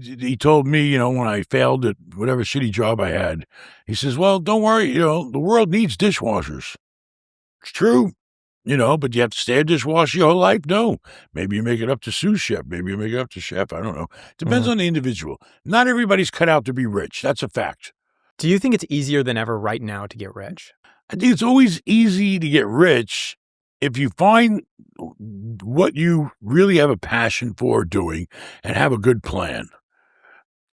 He told me, when I failed at whatever shitty job I had, he says, well, don't worry, the world needs dishwashers. It's true, but you have to stay a dishwasher your whole life? No. Maybe you make it up to sous chef. Maybe you make it up to chef. I don't know. Depends on the individual. Not everybody's cut out to be rich. That's a fact. Do you think it's easier than ever right now to get rich? I think it's always easy to get rich if you find what you really have a passion for doing and have a good plan.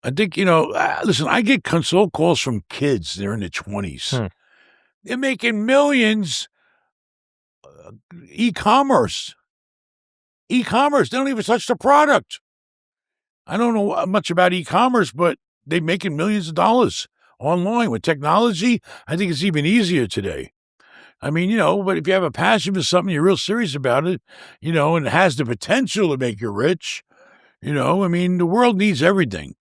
I think, listen, I get console calls from kids. They're in their 20s. They're making millions. E-commerce. They don't even touch the product. I don't know much about e-commerce, but they're making millions of dollars online. With technology, I think it's even easier today. I mean, but if you have a passion for something, you're real serious about it, and it has the potential to make you rich, the world needs everything.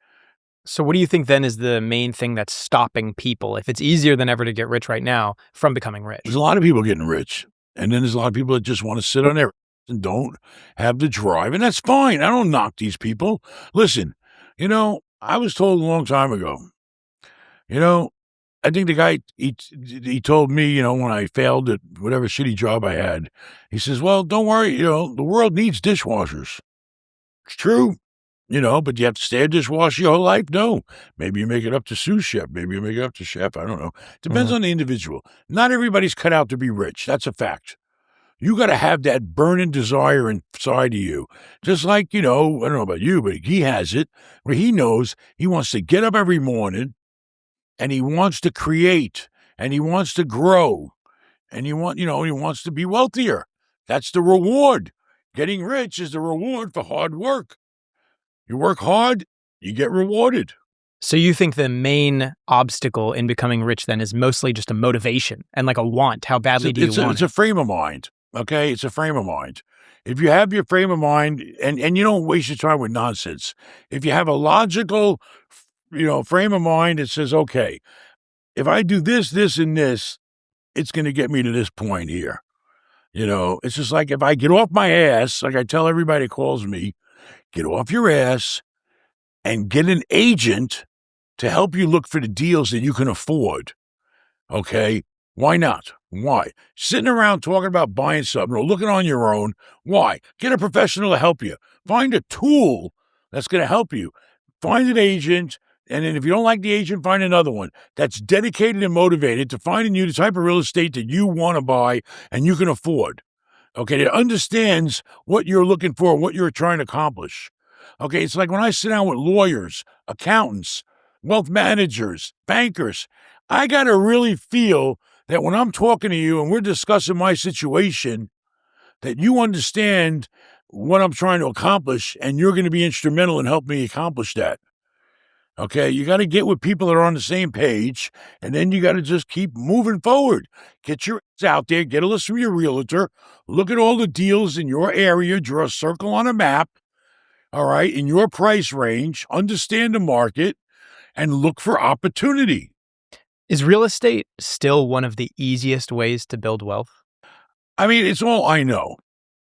So what do you think then is the main thing that's stopping people, if it's easier than ever to get rich right now, from becoming rich? There's a lot of people getting rich. And then there's a lot of people that just want to sit on their and don't have the drive. And that's fine. I don't knock these people. Listen, I was told a long time ago, I think the guy, he told me, when I failed at whatever shitty job I had, he says, well, don't worry, the world needs dishwashers. It's true, but you have to stay a dishwasher your whole life? No. Maybe you make it up to sous chef. Maybe you make it up to chef. I don't know. Depends on the individual. Not everybody's cut out to be rich. That's a fact. You got to have that burning desire inside of you. Just like, I don't know about you, but he has it, where he knows he wants to get up every morning and he wants to create and he wants to grow and he wants to be wealthier. That's the reward. Getting rich is the reward for hard work. You work hard, you get rewarded. So you think the main obstacle in becoming rich then is mostly just a motivation and like a want? How badly do you want it? It's a frame of mind, okay? It's a frame of mind. If you have your frame of mind and you don't waste your time with nonsense, if you have a logical, frame of mind that says, okay, if I do this, this, and this, it's going to get me to this point here. It's just like if I get off my ass, like I tell everybody who calls me, get off your ass and get an agent to help you look for the deals that you can afford. Okay? Why not? Why? Sitting around talking about buying something or looking on your own. Why? Get a professional to help you. Find a tool that's going to help you. Find an agent, and then if you don't like the agent, find another one that's dedicated and motivated to finding you the type of real estate that you want to buy and you can afford. Okay, that understands what you're looking for, what you're trying to accomplish. Okay, it's like when I sit down with lawyers, accountants, wealth managers, bankers, I got to really feel that when I'm talking to you and we're discussing my situation, that you understand what I'm trying to accomplish and you're going to be instrumental in helping me accomplish that. Okay, you got to get with people that are on the same page, and then you got to just keep moving forward. Get your ass out there, get a list from your realtor, look at all the deals in your area, draw a circle on a map, all right, in your price range, understand the market, and look for opportunity. Is real estate still one of the easiest ways to build wealth? I mean, it's all I know.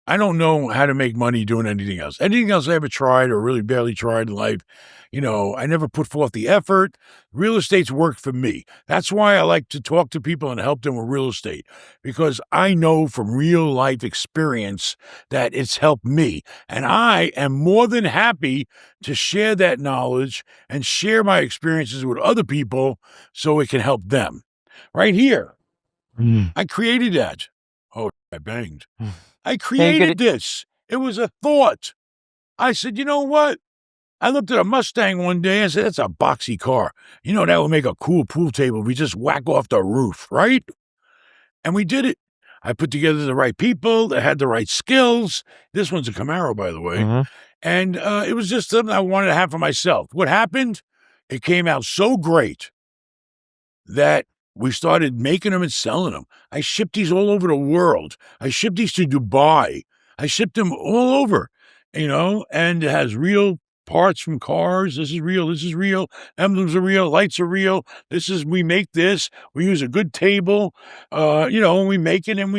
I don't know how to make money doing anything else. Anything else I ever tried or really barely tried in life, I never put forth the effort. Real estate's worked for me. That's why I like to talk to people and help them with real estate, because I know from real life experience that it's helped me. And I am more than happy to share that knowledge and share my experiences with other people so it can help them. Right here. I created that. Oh, I banged. I created this. It was a thought. I said, you know what? I looked at a Mustang one day and said, that's a boxy car. That would make a cool pool table if we just whack off the roof, right? And we did it. I put together the right people that had the right skills. This one's a Camaro, by the way. And it was just something I wanted to have for myself. What happened? It came out so great that we started making them and selling them. I shipped these all over the world. I shipped these to Dubai. I shipped them all over, and it has real parts from cars. This is real. This is real. Emblems are real. Lights are real. We make this. We use a good table, and we make it and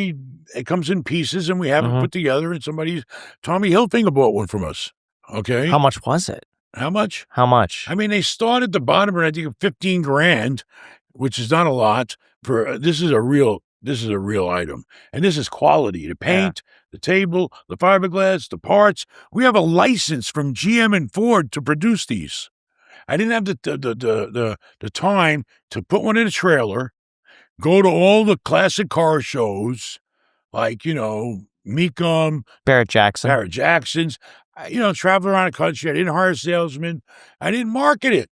it comes in pieces and we have it put together, and Tommy Hilfiger bought one from us. Okay. How much was it? How much? How much? I mean, they start at the bottom, and I think $15,000, which is not a lot for. This is a real item, and this is quality. The paint, the table, the fiberglass, the parts. We have a license from GM and Ford to produce these. I didn't have the time to put one in a trailer, go to all the classic car shows, like, Mecum, Barrett-Jackson's. Travel around the country. I didn't hire a salesman. I didn't market it.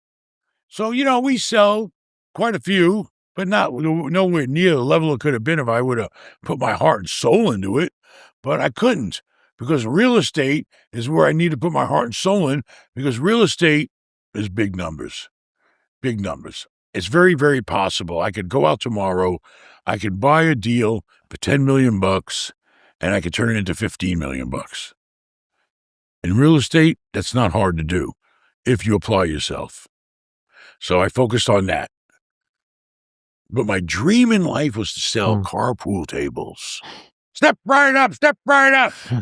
So, we sell quite a few, but nowhere near the level it could have been if I would have put my heart and soul into it. But I couldn't, because real estate is where I need to put my heart and soul in, because real estate is big numbers. Big numbers. It's very, very possible. I could go out tomorrow. I could buy a deal for $10 million, and I could turn it into $15 million. In real estate, that's not hard to do if you apply yourself. So I focused on that. But my dream in life was to sell carpool tables. Step right up,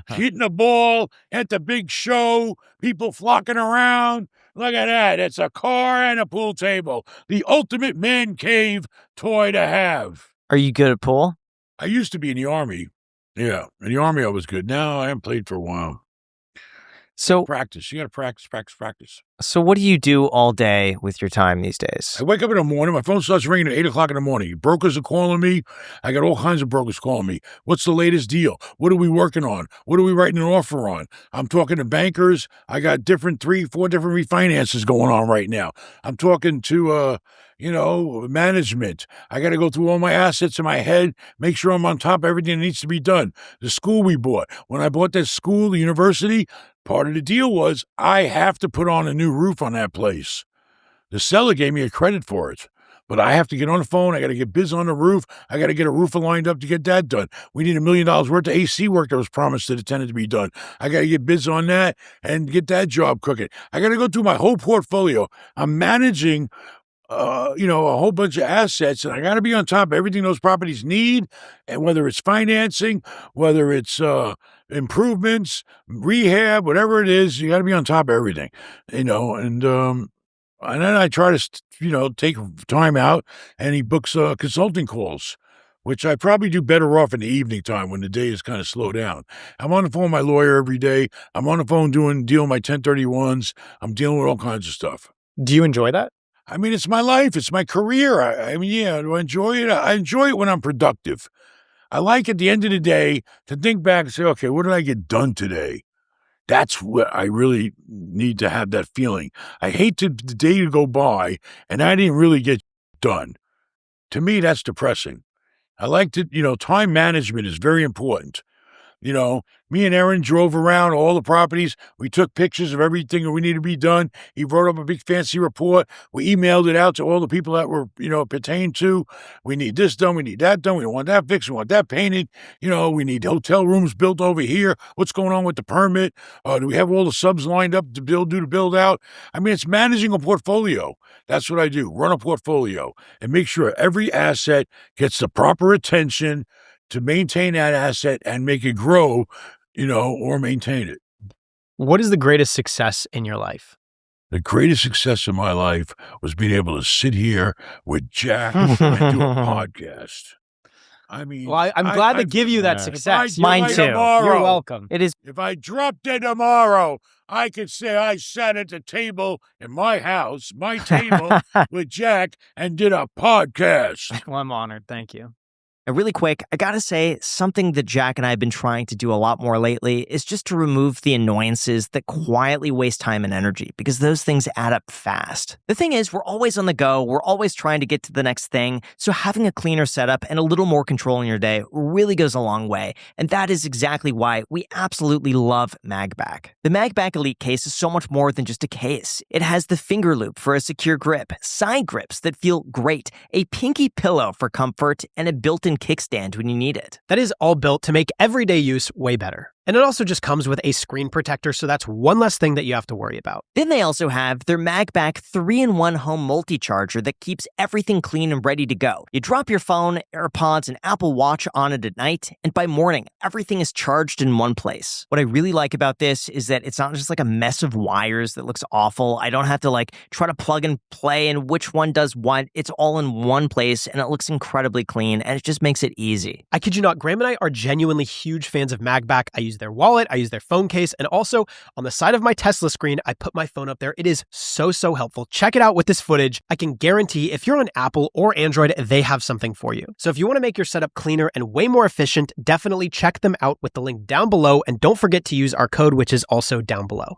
hitting the ball at the big show, people flocking around. Look at that. It's a car and a pool table. The ultimate man cave toy to have. Are you good at pool? I used to be in the Army. Yeah, in the Army I was good. Now I haven't played for a while. So practice. You got to practice. So what do you do all day with your time these days? I wake up in the morning. My phone starts ringing at 8 o'clock in the morning. Brokers are calling me. I got all kinds of brokers calling me. What's the latest deal? What are we working on? What are we writing an offer on? I'm talking to bankers. I got 3, 4 different refinances going on right now. I'm talking to, management. I got to go through all my assets in my head, make sure I'm on top of everything that needs to be done. The school we bought. When I bought that school, the university, part of the deal was I have to put on a new roof on that place. The seller gave me a credit for it, but I have to get on the phone. I got to get bids on the roof. I got to get a roofer lined up to get that done. We need $1 million worth of AC work that was promised to the tenant to be done. I got to get bids on that and get that job cooking. I got to go through my whole portfolio. I'm managing a whole bunch of assets, and I got to be on top of everything those properties need, and whether it's financing, whether it's improvements, rehab, whatever it is, you got to be on top of everything, and then I try to, take time out, and he books consulting calls, which I probably do better off in the evening time when the day is kind of slow down. I'm on the phone with my lawyer every day. I'm on the phone dealing with my 1031s. I'm dealing with all kinds of stuff. Do you enjoy that? I mean, it's my life. It's my career. Do I enjoy it? I enjoy it when I'm productive. I like at the end of the day to think back and say, okay, what did I get done today? That's what I really need to have, that feeling. I hate the day to go by and I didn't really get done. To me, that's depressing. I like to, time management is very important. Me and Aaron drove around all the properties. We took pictures of everything that we needed to be done. He wrote up a big fancy report. We emailed it out to all the people that were, pertained to. We need this done. We need that done. We want that fixed. We want that painted. We need hotel rooms built over here. What's going on with the permit? Do we have all the subs lined up to build out? I mean, it's managing a portfolio. That's what I do. Run a portfolio and make sure every asset gets the proper attention to maintain that asset and make it grow, or maintain it. What is the greatest success in your life? The greatest success in my life was being able to sit here with Jack and do a podcast. I mean, well, I'm glad to give you that success. Mine too. You're welcome. It is. If I dropped dead tomorrow, I could say I sat at the table in my house, my table, with Jack and did a podcast. Well, I'm honored. Thank you. And really quick, I gotta say, something that Jack and I have been trying to do a lot more lately is just to remove the annoyances that quietly waste time and energy, because those things add up fast. The thing is, we're always on the go, we're always trying to get to the next thing, so having a cleaner setup and a little more control in your day really goes a long way, and that is exactly why we absolutely love MagBack. The MagBack Elite case is so much more than just a case. It has the finger loop for a secure grip, side grips that feel great, a pinky pillow for comfort, and a built-in kickstand when you need it. That is all built to make everyday use way better. And it also just comes with a screen protector, so that's one less thing that you have to worry about. Then they also have their MagBack 3-in-1 home multi-charger that keeps everything clean and ready to go. You drop your phone, AirPods, and Apple Watch on it at night, and by morning, everything is charged in one place. What I really like about this is that it's not just like a mess of wires that looks awful. I don't have to try to plug and play and which one does what. It's all in one place, and it looks incredibly clean, and it just makes it easy. I kid you not, Graham and I are genuinely huge fans of MagBack. I use their wallet, I use their phone case, and also on the side of my Tesla screen, I put my phone up there. It is so helpful. Check it out with this footage. I can guarantee if you're on Apple or Android, they have something for you. So if you want to make your setup cleaner and way more efficient, definitely check them out with the link down below, and don't forget to use our code, which is also down below.